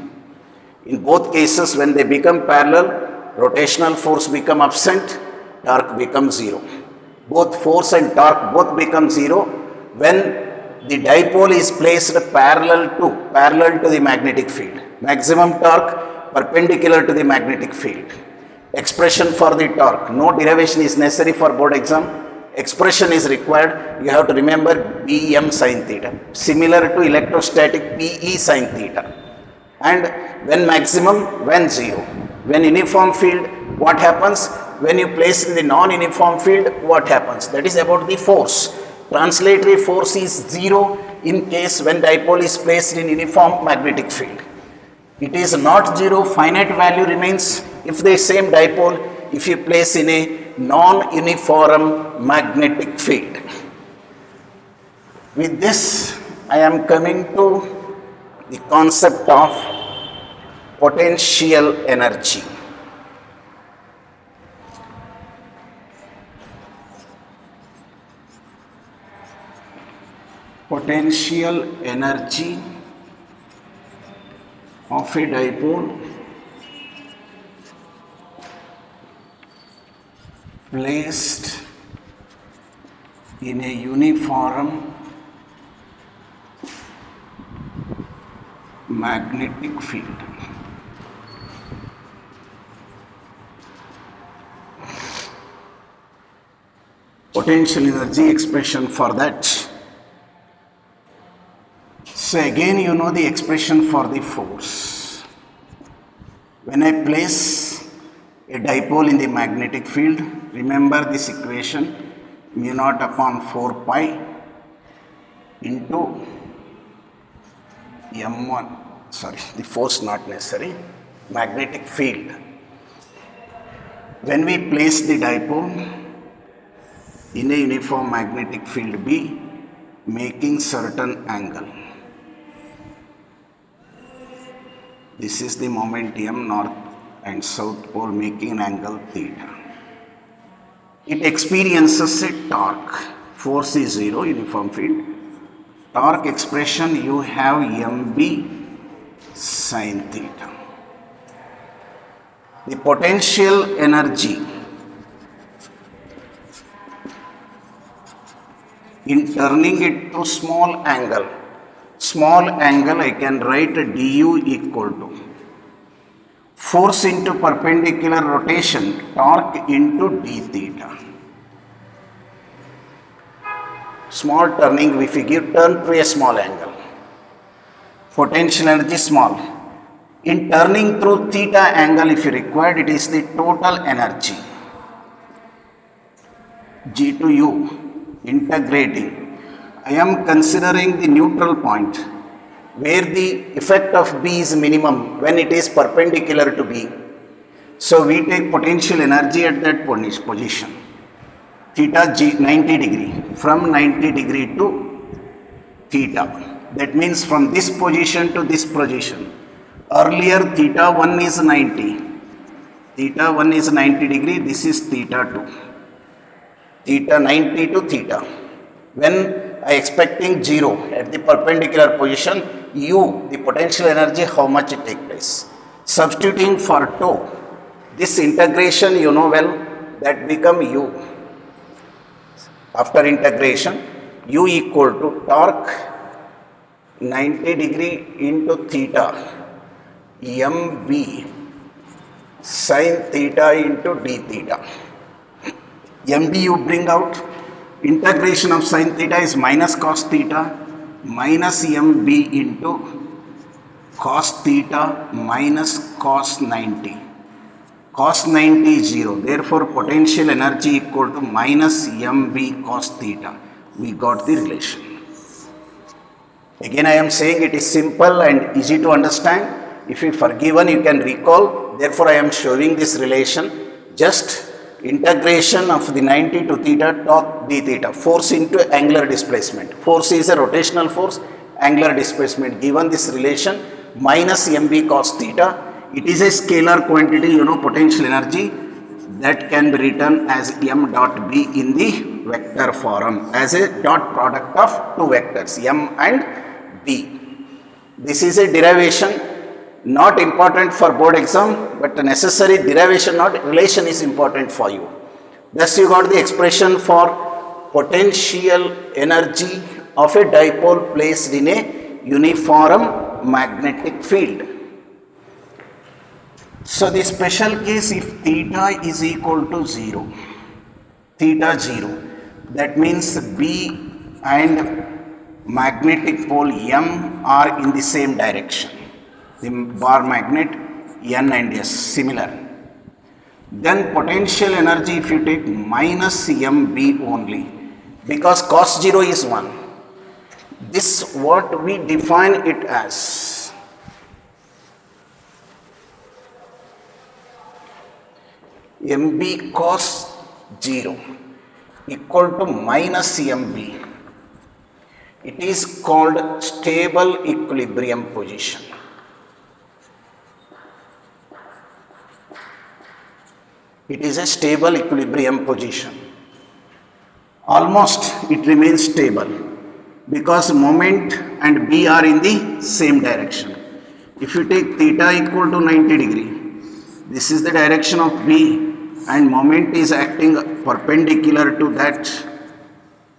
S2: In both cases, when they become parallel, rotational force become absent, torque becomes 0. Both force and torque both become 0 when the dipole is placed parallel to the magnetic field. Maximum torque perpendicular to the magnetic field. Expression for the torque. No derivation is necessary for board exam. Expression is required. You have to remember Bm sin theta. Similar to electrostatic Pe sin theta. And when maximum, when 0. When uniform field, what happens? When you place in the non-uniform field, what happens? That is about the force. Translatory force is 0 in case when dipole is placed in uniform magnetic field. It is not 0, finite value remains if the same dipole, if you place in a non-uniform magnetic field. With this, I am coming to the concept of potential energy. Potential energy of a dipole placed in a uniform magnetic field. Potential energy expression for that. So again, you know the expression for the force. When I place a dipole in the magnetic field, remember this equation, mu naught upon 4 pi into M1, sorry, the force not necessary, magnetic field. When we place the dipole in a uniform magnetic field B, making certain angle. This is the momentum north and south pole making an angle theta. It experiences a torque. Force is 0, uniform field. Torque expression you have mb sin theta. The potential energy in turning it to small angle I can write du equal to force into perpendicular rotation, torque into d theta. Small turning, if we give turn to a small angle, potential energy small. In turning through theta angle, if you required, it is the total energy. G to U, integrating. I am considering the neutral point where the effect of B is minimum when it is perpendicular to B. So we take potential energy at that position. Theta G 90 degree, from 90 degree to theta. That means from this position to this position. Earlier theta 1 is 90. Theta 1 is 90 degree, this is theta 2. Theta 90 to theta. When I expecting 0 at the perpendicular position, U, the potential energy, how much it take place. Substituting for tau, this integration you know well, that become U. After integration, U equal to torque 90 degree into theta, mb sin theta into d theta. mb you bring out, integration of sin theta is minus cos theta minus mb into cos theta minus cos 90. Cos 90 is 0. Therefore, potential energy equal to minus mb cos theta. We got the relation. Again, I am saying it is simple and easy to understand. If you forgiven, you can recall. Therefore, I am showing this relation. Just integration of the 90 to theta torque d theta. Force into angular displacement. Force is a rotational force. Angular displacement. Given this relation, minus mb cos theta. It is a scalar quantity, you know, potential energy that can be written as m dot b in the vector form as a dot product of two vectors m and b. This is a derivation, not important for board exam, but necessary derivation, not relation, is important for you. Thus you got the expression for potential energy of a dipole placed in a uniform magnetic field. So the special case, if theta is equal to 0, theta 0, that means B and magnetic pole M are in the same direction. The bar magnet N and S similar. Then potential energy, if you take minus mb only, because cos 0 is 1. This what we define it as. mb cos 0 equal to minus mb. It is called stable equilibrium position. It is a stable equilibrium position. Almost it remains stable because moment and B are in the same direction. If you take theta equal to 90 degree, this is the direction of B and moment is acting perpendicular to that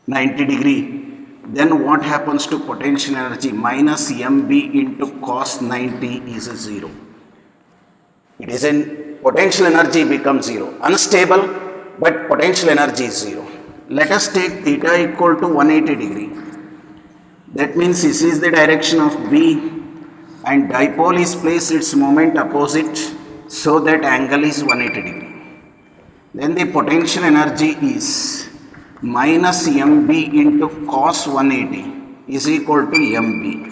S2: 90 degree. Then what happens to potential energy? Minus mb into cos 90 is 0. It is in potential energy becomes 0. Unstable, but potential energy is 0. Let us take theta equal to 180 degree. That means this is the direction of B and dipole is placed its moment opposite, so that angle is 180 degree. Then the potential energy is minus mb into cos 180 is equal to mb.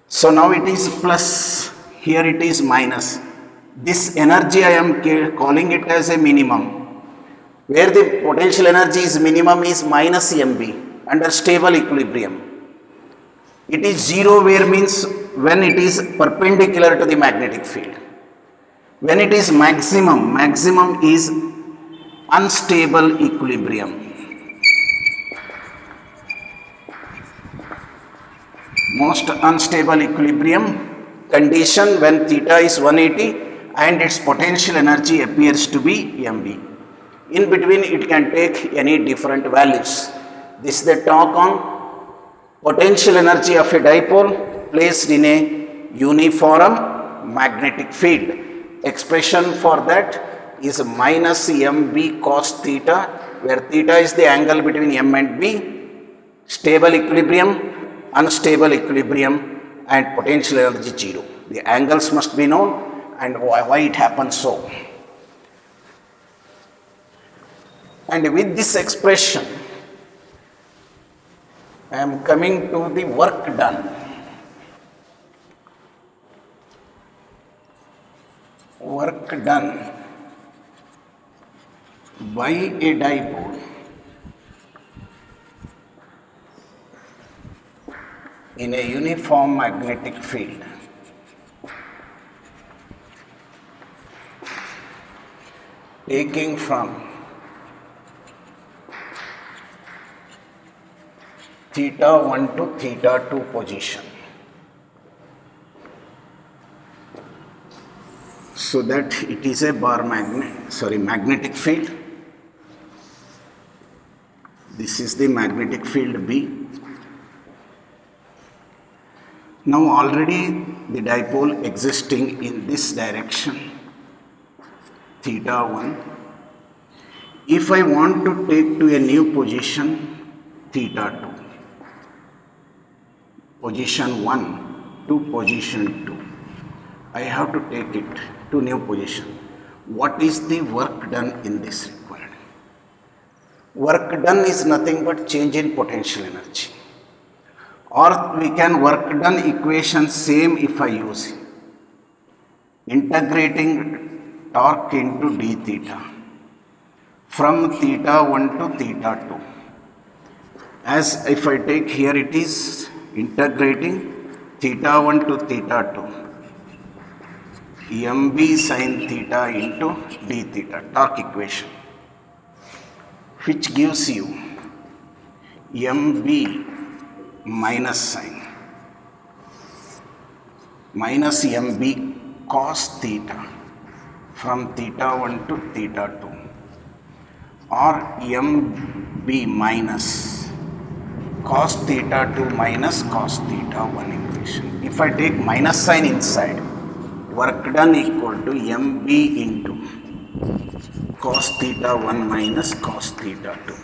S2: So now it is plus, here it is minus. This energy I am calling it as a minimum. Where the potential energy is minimum is minus mb under stable equilibrium. It is 0 where means when it is perpendicular to the magnetic field. When it is maximum, maximum is unstable equilibrium. Most unstable equilibrium condition when theta is 180 and its potential energy appears to be mb. In between it can take any different values. This is the talk on potential energy of a dipole placed in a uniform magnetic field. Expression for that is minus mb cos theta, where theta is the angle between m and b, stable equilibrium, unstable equilibrium, and potential energy 0. The angles must be known and why it happens so. And with this expression, I am coming to the work done. Work done by a dipole in a uniform magnetic field taking from theta 1 to theta 2 position, so that it is a magnetic field. This is the magnetic field B. Now already the dipole existing in this direction, theta 1. If I want to take to a new position, theta 2, position 1 to position 2, I have to take it to new position. What is the work done in this required? Work done is nothing but change in potential energy. Or we can work done equation same if I use integrating torque into d theta from theta 1 to theta 2. As if I take here, it is integrating theta 1 to theta 2, mb sin theta into d theta, torque equation, which gives you mb minus sign minus mb cos theta from theta 1 to theta 2, or mb minus cos theta 2 minus cos theta 1 equation. If I take minus sign inside, work done equal to mb into cos theta 1 minus cos theta 2.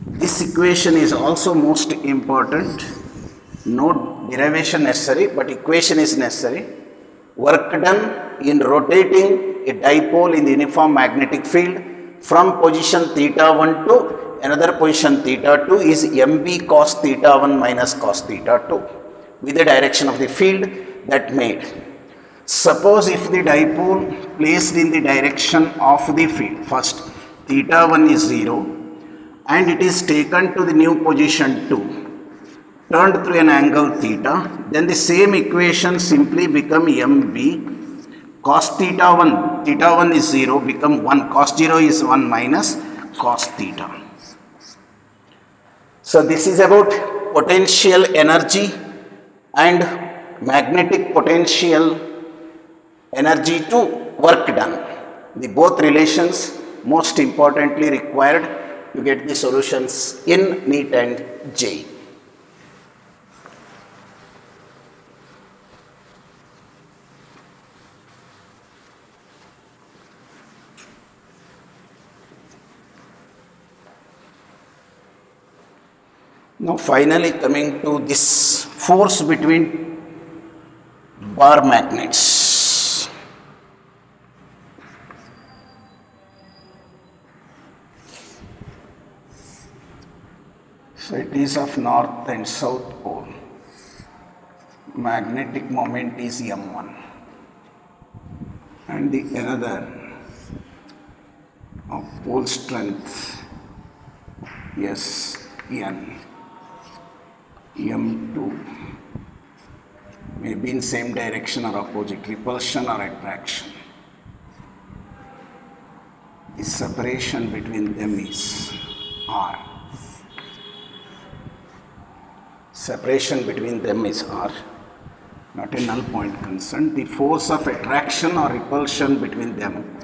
S2: This equation is also most important. No derivation necessary, but equation is necessary. Work done in rotating a dipole in the uniform magnetic field from position theta 1 to another position theta 2 is mb cos theta 1 minus cos theta 2 with the direction of the field that made. Suppose if the dipole placed in the direction of the field, first theta 1 is 0 and it is taken to the new position 2, turned through an angle theta, then the same equation simply become mb cos theta 1 is 0 become 1, cos 0 is 1 minus cos theta. So this is about potential energy and magnetic potential energy to work done. The both relations most importantly required to get the solutions in NEET and JEE. Now finally coming to this force between bar magnets. So it is of north and south pole. Magnetic moment is M1 and the another of pole strength Sn M2 may be in same direction or opposite, repulsion or attraction. The separation between them is R. Separation between them is R, not a null point concerned. The force of attraction or repulsion between them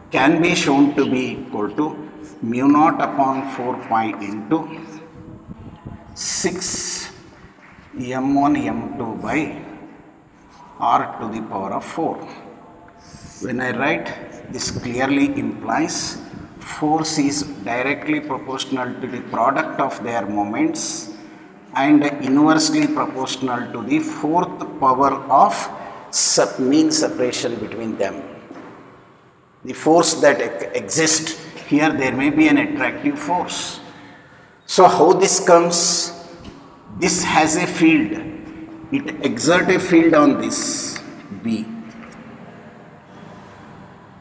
S2: can be shown to be equal to mu naught upon 4 pi into 6 m1 m2 by r to the power of 4. When I write, this clearly implies force is directly proportional to the product of their moments and inversely proportional to the fourth power of mean separation between them. The force that exists here, there may be an attractive force. So how this comes? This has a field. It exerts a field on this B.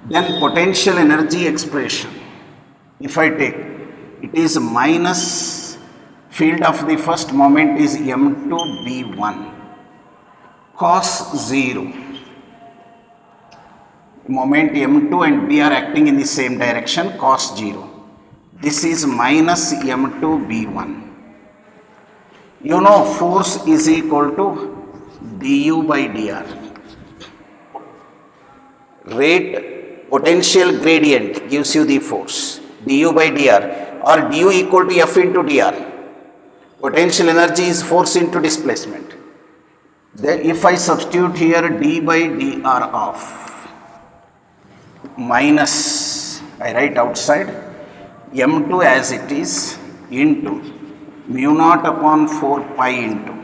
S2: Then potential energy expression. If I take, it is minus field of the first moment is M2 B1 cos 0. Moment M2 and B are acting in the same direction, cos 0. This is minus M2 B1. You know force is equal to du by dr. Rate potential gradient gives you the force, du by dr, or du equal to F into dr. Potential energy is force into displacement. Then if I substitute here d by dr of minus, I write outside, M2 as it is into mu naught upon 4 pi into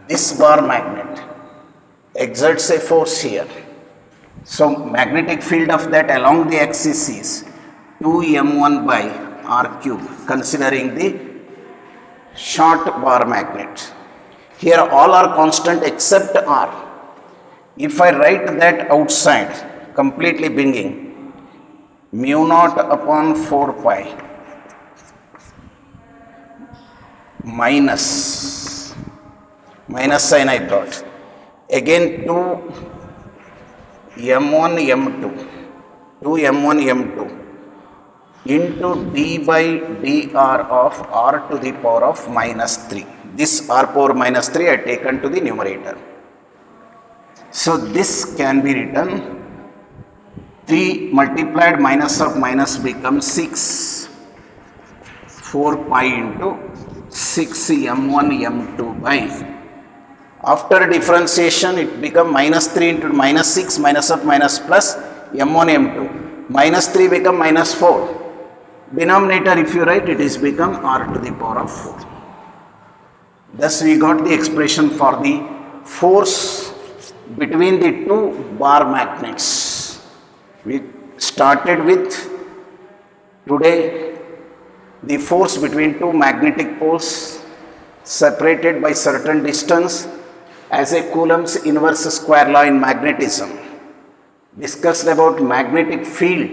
S2: this bar magnet exerts a force here. So magnetic field of that along the axis is 2m1 by r cube, considering the short bar magnet. Here all are constant except r. If I write that outside, completely bringing mu naught upon 4 pi minus sign I brought, again 2 m1 m2 into d by dr of r to the power of minus 3. This r power minus 3 I taken to the numerator. So this can be written 3 multiplied minus of minus becomes 6, 4 pi into 6 m1 m2 by, after differentiation it become minus 3 into minus 6 minus of minus plus m1 m2, minus 3 become minus 4. Denominator if you write, it is become r to the power of 4. Thus we got the expression for the force between the two bar magnets. We started with today the force between two magnetic poles separated by certain distance as a Coulomb's inverse square law in magnetism. Discussed about magnetic field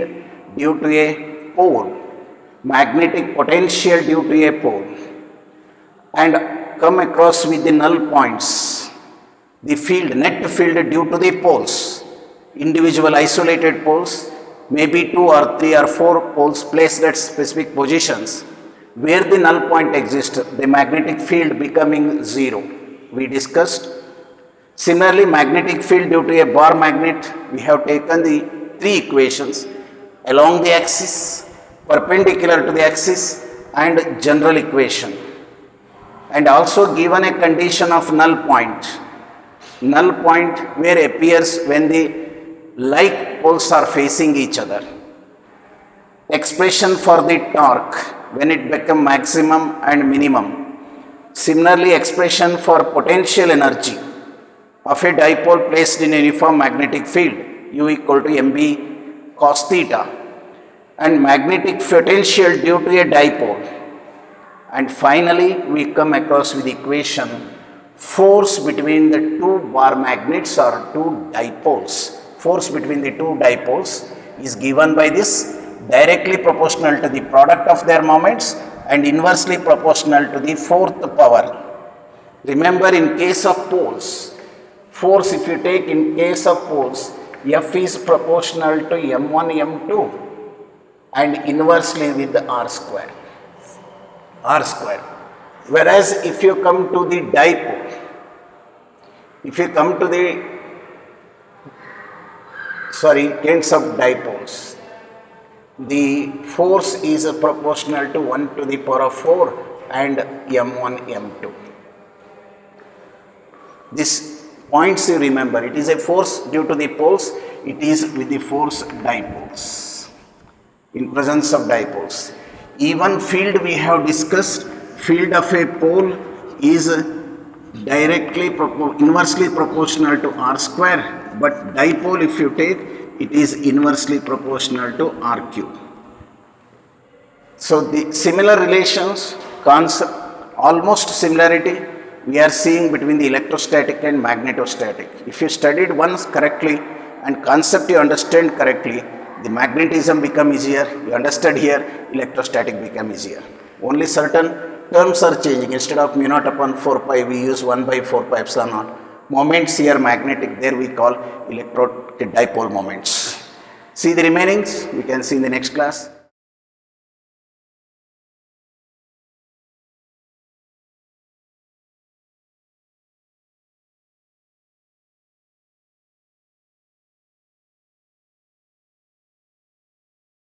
S2: due to a pole, magnetic potential due to a pole, and come across with the null points, the field, net field due to the poles. Individual isolated poles, maybe 2 or 3 or 4 poles placed at specific positions where the null point exists, the magnetic field becoming 0. We discussed. Similarly, magnetic field due to a bar magnet, we have taken the 3 equations along the axis, perpendicular to the axis, and general equation, and also given a condition of null point where appears when the like poles are facing each other. Expression for the torque when it becomes maximum and minimum. Similarly, expression for potential energy of a dipole placed in a uniform magnetic field, U equal to mb cos theta, and magnetic potential due to a dipole And finally, we come across with the equation force between the two bar magnets or two dipoles. Force between the two dipoles is given by this, directly proportional to the product of their moments and inversely proportional to the fourth power. Remember, in case of poles, force if you take in case of poles, F is proportional to M1, M2 and inversely with the R square. Whereas if you come to the dipole, case of dipoles, the force is proportional to 1 to the power of 4 and M1, M2. This points you remember, it is a force due to the poles, it is with the force dipoles, in presence of dipoles. Even field we have discussed, field of a pole is inversely proportional to R square, but dipole if you take, it is inversely proportional to R cube. So the similar relations, concept, almost similarity we are seeing between the electrostatic and magnetostatic. If you studied once correctly and concept you understand correctly, the magnetism become easier, you understood here, electrostatic become easier. Only certain terms are changing. Instead of mu naught upon 4 pi, we use 1 by 4 pi epsilon naught. Moments here magnetic, there we call dipole moments. See the remainings, we can see in the next class.